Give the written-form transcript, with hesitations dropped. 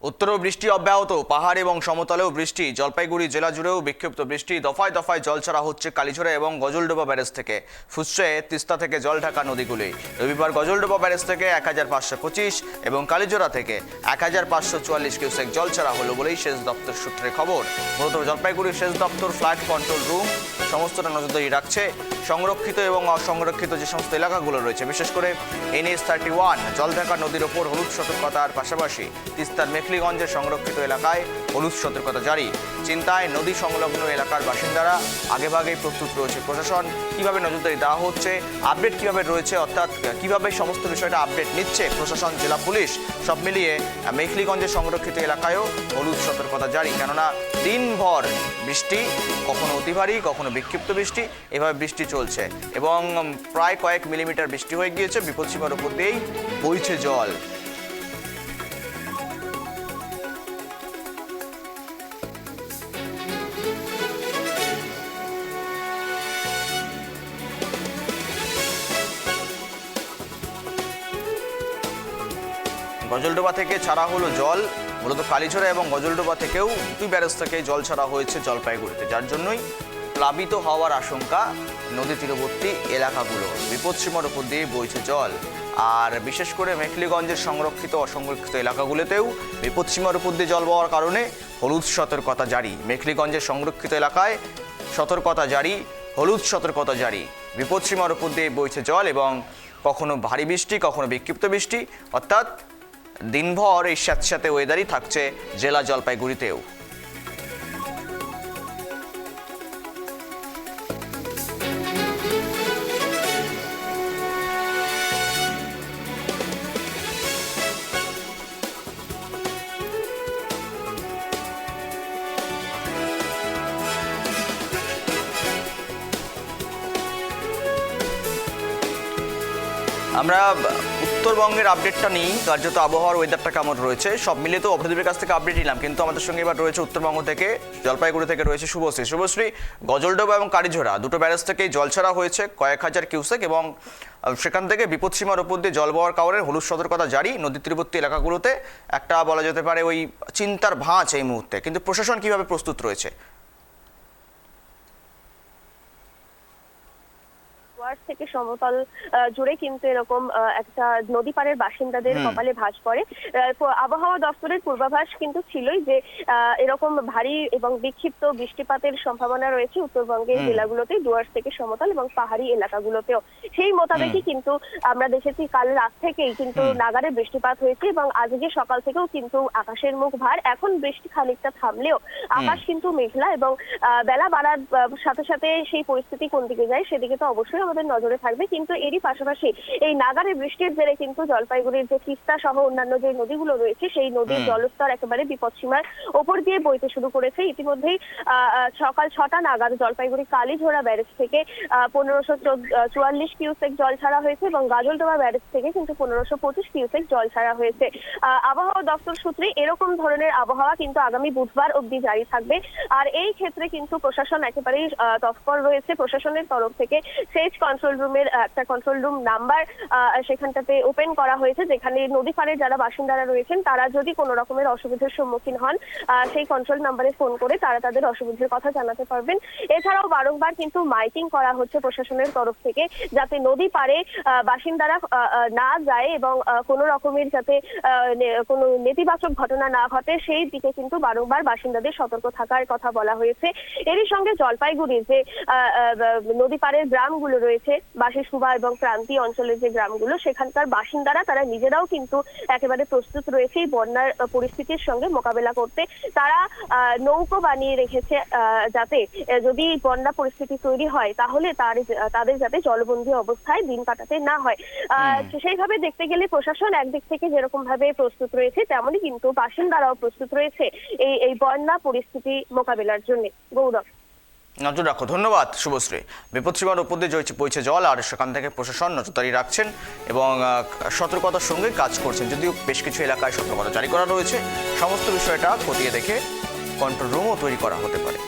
উত্তরেও বৃষ্টি অব্যাহত, পাহাড় এবং সমতলেও বৃষ্টি। জলপাইগুড়ি জেলা জুড়েও বিক্ষিপ্ত বৃষ্টি, দফায় দফায় জল ছাড়া হচ্ছে কালীঝোড়া এবং গজলডোবা ব্যারেজ থেকে। ফুসছে তিস্তা থেকে জল ঢাকা নদীগুলি। রবিবার গজলডোবা ব্যারেজ থেকে 1525 এবং কালীঝোড়া থেকে 1544 কিউসেক জল ছাড়া হলো বলেই সেচ দপ্তর সূত্রে খবর। মূলত জলপাইগুড়ির সেচ দপ্তর ফ্লাড কন্ট্রোল রুম সমস্তটা নজরদারি রাখছে। সংরক্ষিত এবং অসংরক্ষিত যে সমস্ত এলাকাগুলো রয়েছে, বিশেষ করে NH-31 জলঢাকা নদীর ওপর হলুদ সতর্কতার পাশাপাশি তিস্তার মেখলিগঞ্জের সংরক্ষিত এলাকায় হলুদ সতর্কতা জারি। চিন্তায় নদী সংলগ্ন এলাকার বাসিন্দারা, আগেভাগেই প্রস্তুত রয়েছে প্রশাসন। কিভাবে নজরদারি দেওয়া হচ্ছে, আপডেট কিভাবে রয়েছে, অর্থাৎ কিভাবে সমস্ত বিষয়টা আপডেট নিচ্ছে প্রশাসন, জেলা পুলিশ, সব মিলিয়ে মেখলিগঞ্জের সংরক্ষিত এলাকায়ও হলুদ সতর্কতা জারি। কেননা দিনভর বৃষ্টি, কখনো অতি ভারী, কখনো বিক্ষিপ্ত বৃষ্টি, এভাবে বৃষ্টি চলছে এবং প্রায় কয়েক মিলিমিটার বৃষ্টি হয়ে গিয়েছে। বিপদসীমার উপর দিয়েই বইছে জল। গজলডোবা থেকে ছাড়া হলো জল। মূলত কালীঝোড়া এবং গজলডোবা থেকেও দুই ব্যারেজ থেকে জল ছাড়া হয়েছে জলপাইগুড়িতে, যার জন্যই প্লাবিত হওয়ার আশঙ্কা নদী তীরবর্তী এলাকাগুলো। বিপদসীমার উপর দিয়ে বইছে জল। আর বিশেষ করে মেখলিগঞ্জের সংরক্ষিত অসংরক্ষিত এলাকাগুলোতেও বিপদসীমার উপর দিয়ে জল বওয়ার কারণে হলুদ সতর্কতা জারি। মেখলিগঞ্জের সংরক্ষিত এলাকায় সতর্কতা জারি, হলুদ সতর্কতা জারি। বিপদসীমার উপর দিয়ে বইছে জল এবং কখনো ভারী বৃষ্টি, কখনো বিক্ষিপ্ত বৃষ্টি, অর্থাৎ দিনভর এই স্যাঁতস্যাঁতে ওয়েদারই থাকছে জেলা জলপাইগুড়িতেও। আমরা উত্তরবঙ্গের আপডেটটা নিই, কার্যত আবহাওয়ার ওয়েদারটা কেমন রয়েছে সব মিলিয়ে তো অপরাধীদের কাছ থেকে আপডেট নিলাম, কিন্তু আমাদের সঙ্গে এবার রয়েছে উত্তরবঙ্গ থেকে, জলপাইগুড়ি থেকে রয়েছে শুভশ্রী। শুভশ্রী, গজলডোবা এবং কালীঝোড়া দুটো ব্যারেজ থেকেই জল ছাড়া হয়েছে কয়েক হাজার কিউসেক এবং সেখান থেকে বিপদসীমার উপর দিয়ে জল বওয়ার কারণে হলুদ সতর্কতা জারি। নদী তীরবর্তী এলাকাগুলোতে একটা বলা যেতে পারে ওই চিন্তার ভাঁজ এই মুহূর্তে, কিন্তু প্রশাসন কিভাবে প্রস্তুত রয়েছে? থেকে সমতল জুড়ে কিন্তু এরকম একটা নদী পাড়ের বাসিন্দাদের কপালে ভাঁজ পড়ে। আবহাওয়া দপ্তরের পূর্বাভাস কিন্তু ছিলই যে এরকম ভারী এবং বিক্ষিপ্ত বৃষ্টিপাতের সম্ভাবনা রয়েছে উত্তরবঙ্গের জেলাগুলোতে, ডুয়ার্স থেকে সমতল এবং পাহাড়ি এলাকাগুলোতেও। সেই মোতাবেকই কিন্তু আমরা দেখেছি কাল রাত থেকেই কিন্তু নাগারে বৃষ্টিপাত হয়েছে এবং আজকে সকাল থেকেও কিন্তু আকাশের মুখ ভার। এখন বৃষ্টি খানিকটা থামলেও আকাশ কিন্তু মেঘলা এবং বেলা বাড়ার সাথে সাথে সেই পরিস্থিতি কোন দিকে যায় সেদিকে তো অবশ্যই আমাদের নজরে থাকবে। কিন্তু এরই পাশাপাশি এই নাগারে বৃষ্টির জেরে কিন্তু জলপাইগুড়ির যে তিস্তা সহ অন্যান্য যে নদীগুলো রয়েছে সেই নদীর জলস্তর একেবারে বিপদসীমার ওপর দিয়ে বইতে শুরু করেছে। ইতিমধ্যেই সকাল 6টা নাগাদ জলপাইগুড়ি কালীঝোড়া ব্যারেজ থেকে 1544 কিউসেক জল ছাড়া হয়েছে এবং গাজলডোবা ব্যারেজ থেকে কিন্তু 1525 কিউসেক জল ছাড়া হয়েছে। আবহাওয়া দপ্তর সূত্রে এরকম ধরনের আবহাওয়া কিন্তু আগামী বুধবার অবধি জারি থাকবে। আর এই ক্ষেত্রে কিন্তু প্রশাসন একেবারেই তৎপর রয়েছে। প্রশাসনের তরফ থেকে সেচ কন্ট্রোল রুমের একটা কন্ট্রোল রুম নাম্বার সেখানটাতে ওপেন করা হয়েছে, যেখানে নদী পাড়ে যারা বাসিন্দারা রয়েছেন তারা যদি কোনো রকমের অসুবিধার সম্মুখীন হন সেই কন্ট্রোল নাম্বারে ফোন করে তারা তাদের অসুবিধার কথা জানাতে পারবেন। এছাড়াও বারংবার কিন্তু মাইকিং করা হচ্ছে প্রশাসনের তরফ থেকে, যাতে নদী পাড়ে বাসিন্দারা না যায় এবং কোনো রকমের যাতে কোনো নেতিবাচক ঘটনা না ঘটে সেই দিকে কিন্তু বারংবার বাসিন্দাদের সতর্ক থাকার কথা বলা হয়েছে। এরই সঙ্গে জলপাইগুড়ির যে নদী পাড়ের গ্রামগুলো রয়েছে, বাঁশিসুবা এবং প্রান্তীয় অঞ্চলের যে গ্রামগুলো, সেখানকার বাসিন্দারা তারা নিজেরাও কিন্তু একেবারে প্রস্তুত রয়েছে এই বন্যার পরিস্থিতির সঙ্গে মোকাবেলা করতে। তারা নৌকো বানিয়ে রেখেছে যাতে যদি বন্যা পরিস্থিতি তৈরি হয় তাহলে তাদের যাতে জলবন্দী অবস্থায় দিন কাটাতে না হয়। সেইভাবে দেখতে গেলে প্রশাসন একদিক থেকে যেরকম ভাবে প্রস্তুত রয়েছে তেমনই কিন্তু বাসিন্দারাও প্রস্তুত রয়েছে এই বন্যা পরিস্থিতি মোকাবেলার জন্য। গৌরব, নজর রাখো। ধন্যবাদ শুভশ্রী। বিপদসীমার উপর দিয়ে বইছে জল আর সেখান থেকে প্রশাসন নজরদারি রাখছেন এবং সতর্কতার সঙ্গে কাজ করছেন। যদিও বেশ কিছু এলাকায় সতর্কতা জারি করা রয়েছে, সমস্ত বিষয়টা খতিয়ে দেখে কন্ট্রোল রুমও তৈরি করা হতে পারে।